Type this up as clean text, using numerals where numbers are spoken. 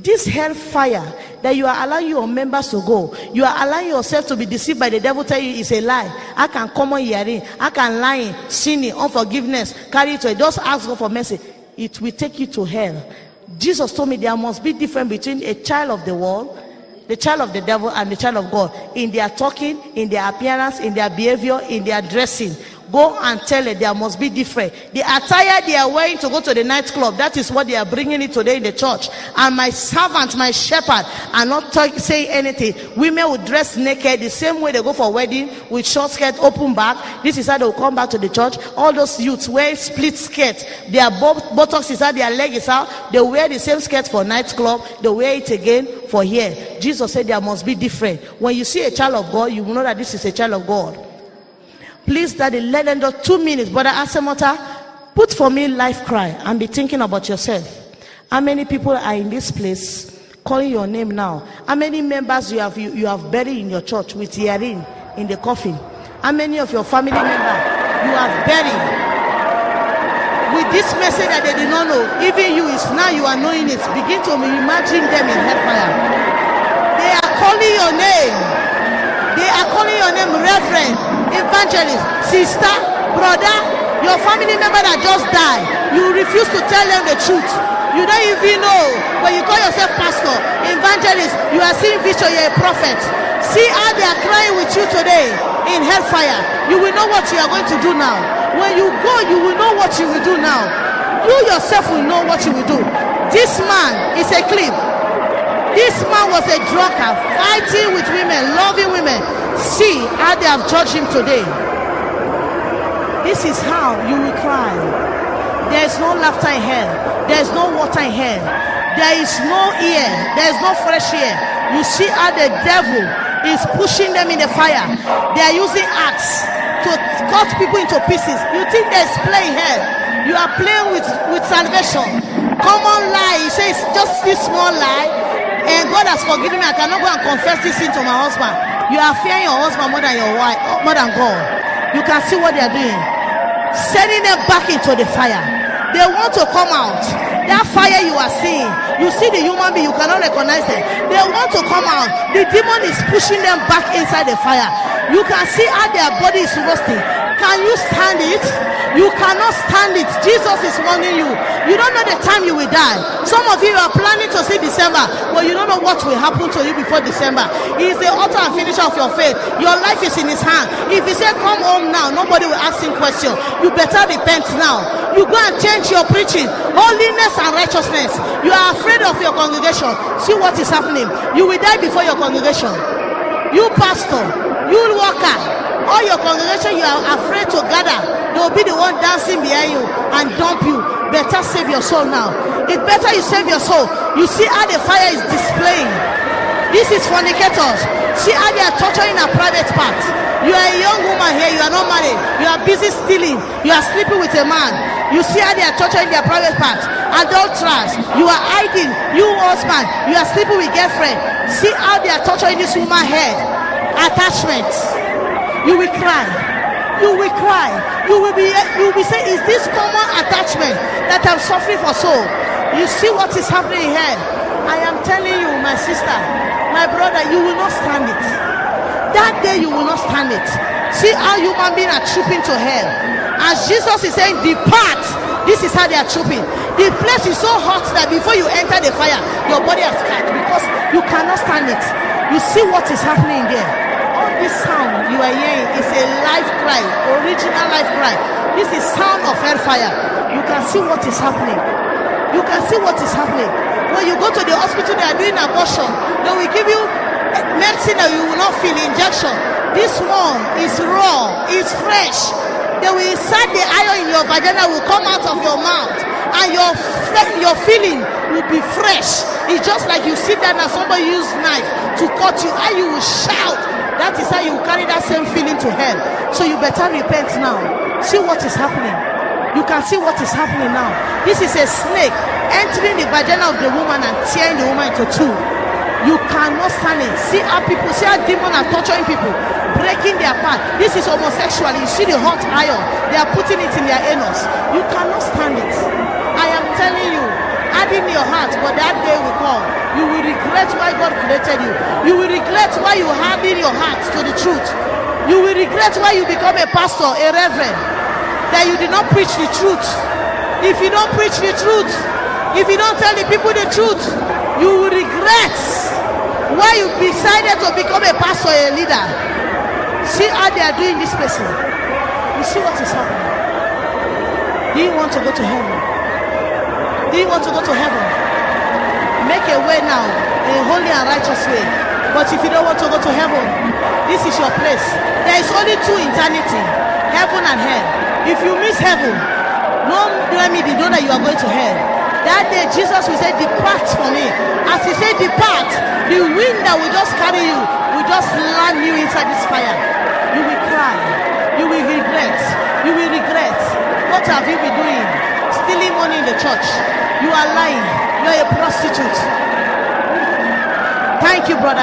This hellfire that you are allowing your members to go, you are allowing yourself to be deceived by the devil, tell you it's a lie. I can come on hearing, I can lie, sinning, unforgiveness, carry it to it. Just ask God for mercy. It will take you to hell. Jesus told me there must be difference between a child of the world, the child of the devil, and the child of God, in their talking, in their appearance, in their behavior, in their dressing. Go and tell it there must be different. The attire they are wearing to go to the nightclub, that is what they are bringing it today in the church. And my servant, my shepherd, are not saying anything. Women will dress naked the same way they go for wedding, with short skirt, open back. This is how they will come back to the church. All those youths wear split skirt. Their buttocks is out, their leg is out. They wear the same skirt for nightclub. They wear it again for here. Jesus said there must be different. When you see a child of God, you will know that this is a child of God. Please, Daddy, let them do 2 minutes. Brother Asemota, put for me life cry and be thinking about yourself. How many people are in this place calling your name now? How many members you have buried in your church with earring in the coffin? How many of your family members you have buried with this message that they did not know? Even you, is now you are knowing it. Begin to imagine them in hellfire. They are calling your name. They are calling your name, Reverend, Evangelist, sister, brother, your family member that just died. You refuse to tell them the truth. You don't even know. When you call yourself pastor, evangelist, you are seeing vision, you're a prophet. See how they are crying with you today in hellfire. You will know what you are going to do now. When you go, you will know what you will do now. You yourself will know what you will do. This man is a clip. This man was a drunkard, fighting with women, loving women. See how they have judged him today. This is how you will cry. There is no laughter in hell. There is no water in hell. There is no air. There is no fresh air. You see how the devil is pushing them in the fire. They are using axe to cut people into pieces. You think there is play in hell? You are playing with salvation. Common lie. You say it's just this small lie. And God has forgiven me. I cannot go and confess this sin to my husband. You are fearing your husband more than your wife, more than God. You can see what they are doing. Sending them back into the fire. They want to come out. That fire you are seeing, you see the human being, you cannot recognize them. They want to come out. The demon is pushing them back inside the fire. You can see how their body is roasting. Can you stand it? You cannot stand it. Jesus is warning you. You don't know the time you will die. Some of you are planning to see December, but you don't know what will happen to you before December. He is the author and finisher of your faith. Your life is in his hand. If he said come home now, nobody will ask him questions. You better repent now. You go and change your preaching. Holiness and righteousness. You are afraid of your congregation. See what is happening. You will die before your congregation. You pastor, you worker, all your congregation, you are afraid to gather. They will be the one dancing behind you and dump you. Better save your soul now. It's better you save your soul. You see how the fire is displaying. This is fornicators. See how they are torturing a private part. You are a young woman here. You are not married. You are busy stealing. You are sleeping with a man. You see how they are torturing their private part. Adulterers. You are hiding. You husband. You are sleeping with girlfriend. See how they are torturing this woman's head. Attachments. You will cry. You will cry. You will be saying, is this common attachment that I'm suffering for soul? You see what is happening here. I am telling you, my sister, my brother, you will not stand it. That day you will not stand it. See how human beings are trooping to hell. As Jesus is saying, depart. This is how they are trooping. The place is so hot that before you enter the fire, your body has catch because you cannot stand it. You see what is happening there. This sound you are hearing is a life cry, original life cry. This is sound of hellfire. You can see what is happening. You can see what is happening. When you go to the hospital, they are doing abortion. They will give you medicine that you will not feel, injection. This one is raw, is fresh. They will insert the iron in your vagina, will come out of your mouth, and your feeling will be fresh. It's just like you sit down and somebody use knife to cut you, and you will shout. That is how you carry that same feeling to hell. So you better repent now. See what is happening. You can see what is happening now. This is a snake entering the vagina of the woman and tearing the woman into two. You cannot stand it. See how demons are torturing people, breaking their part. This is homosexual. You see the hot iron. They are putting it in their anus. You cannot stand it. I am telling you, add in your heart, but that day will come. You regret why God created you. You will regret why you harden your heart to the truth. You will regret why you become a pastor, a reverend, that you did not preach the truth. If you don't preach the truth, if you don't tell the people the truth, you will regret why you decided to become a pastor, a leader. See how they are doing this person. You see what is happening. Do you want to go to heaven? Do you want to go to heaven? Make a way now, a holy and righteous way. But if you don't want to go to heaven, this is your place. There is only two eternity, heaven and hell. If you miss heaven, no remedy, know that you are going to hell. That day Jesus will say, depart from me. As he said, depart, the wind that will just carry you will just land you inside this fire. You will cry, you will regret, you will regret. What have you been doing? Stealing money in the church. You are lying. You are a prostitute. Thank you, brother.